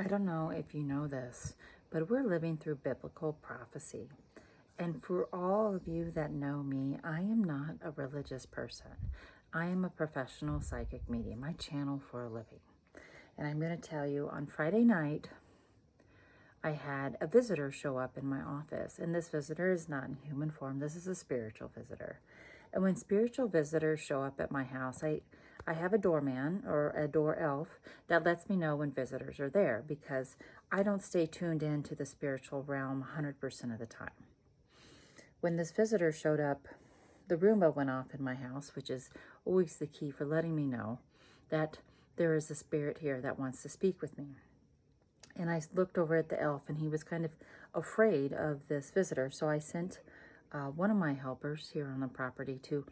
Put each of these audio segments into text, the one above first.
I don't know if you know this, but we're living through biblical prophecy. And for all of you that know me, I am not a religious person. I am a professional psychic medium. I channel for a living. And I'm going to tell you, on Friday night, I had a visitor show up in my office. And this visitor is not in human form. This is a spiritual visitor. And when spiritual visitors show up at my house, I have a doorman or a door elf that lets me know when visitors are there, because I don't stay tuned in to the spiritual realm 100% of the time. When this visitor showed up, the Roomba went off in my house, which is always the key for letting me know that there is a spirit here that wants to speak with me. And I looked over at the elf, and he was kind of afraid of this visitor. So I sent one of my helpers here on the property to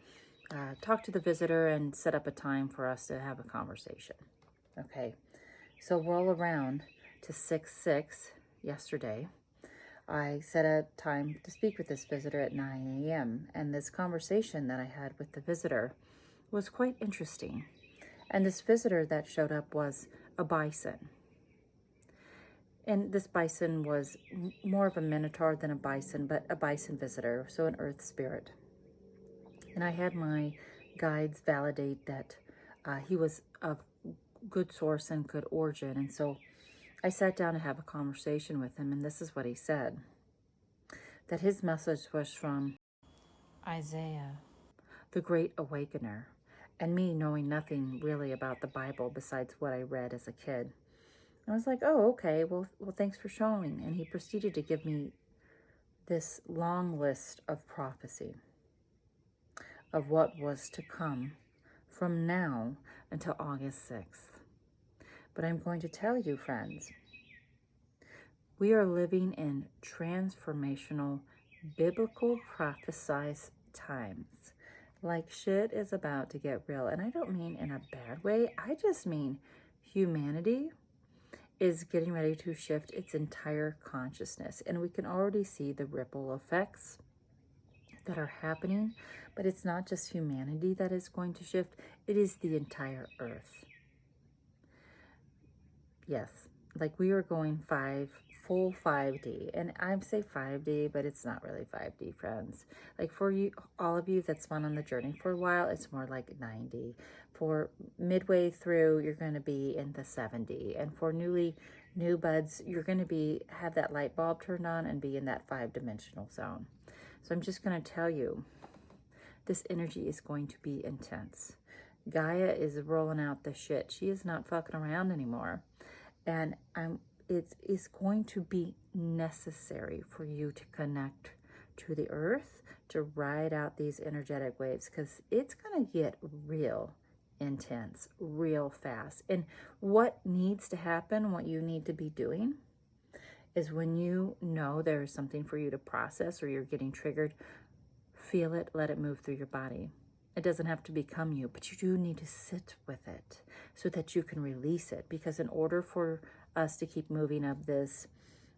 talk to the visitor and set up a time for us to have a conversation. Okay, so roll around to 6/6 yesterday. I set a time to speak with this visitor at 9 a.m. And this conversation that I had with the visitor was quite interesting. And this visitor that showed up was a bison. And this bison was more of a minotaur than a bison, but a bison visitor, so an earth spirit. And I had my guides validate that he was of good source and good origin. And so I sat down to have a conversation with him, and this is what he said. That his message was from Isiah, the Great Awakener, and me knowing nothing really about the Bible besides what I read as a kid. I was like, oh, okay, well, thanks for showing. And he proceeded to give me this long list of prophecy of what was to come from now until August 6th. But I'm going to tell you, friends, we are living in transformational, biblical prophesized times. Like, shit is about to get real. And I don't mean in a bad way. I just mean humanity is getting ready to shift its entire consciousness. And we can already see the ripple effects that are happening. But it's not just humanity that is going to shift. It is the entire earth. Yes, like we are going full 5D. And I say 5D, but it's not really 5D, friends. Like for you, all of you that's been on the journey for a while, it's more like 9D. For midway through, you're going to be in the 7D. And for new buds, you're going to have that light bulb turned on and be in that 5-dimensional zone. So I'm just going to tell you, this energy is going to be intense. Gaia is rolling out the shit. She is not fucking around anymore. And it is going to be necessary for you to connect to the earth, to ride out these energetic waves, because it's going to get real intense, real fast. And what needs to happen, what you need to be doing, is when you know there is something for you to process or you're getting triggered, feel it, let it move through your body. It doesn't have to become you, but you do need to sit with it so that you can release it. Because in order for us to keep moving up this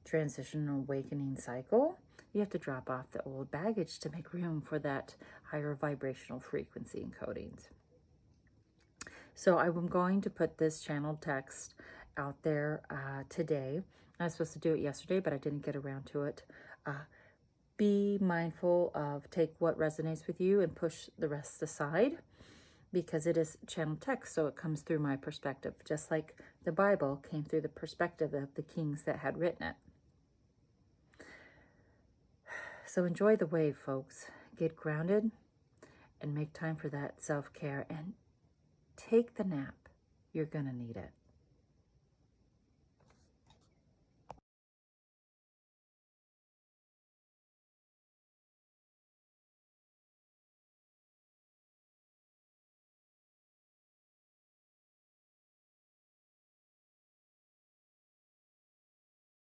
transition and awakening cycle, you have to drop off the old baggage to make room for that higher vibrational frequency encodings. So I'm going to put this channeled text out there today. I was supposed to do it yesterday, but I didn't get around to it. Be mindful of take what resonates with you and push the rest aside, because it is channeled text, so it comes through my perspective, just like the Bible came through the perspective of the kings that had written it. So enjoy the wave, folks. Get grounded and make time for that self-care, and take the nap. You're going to need it.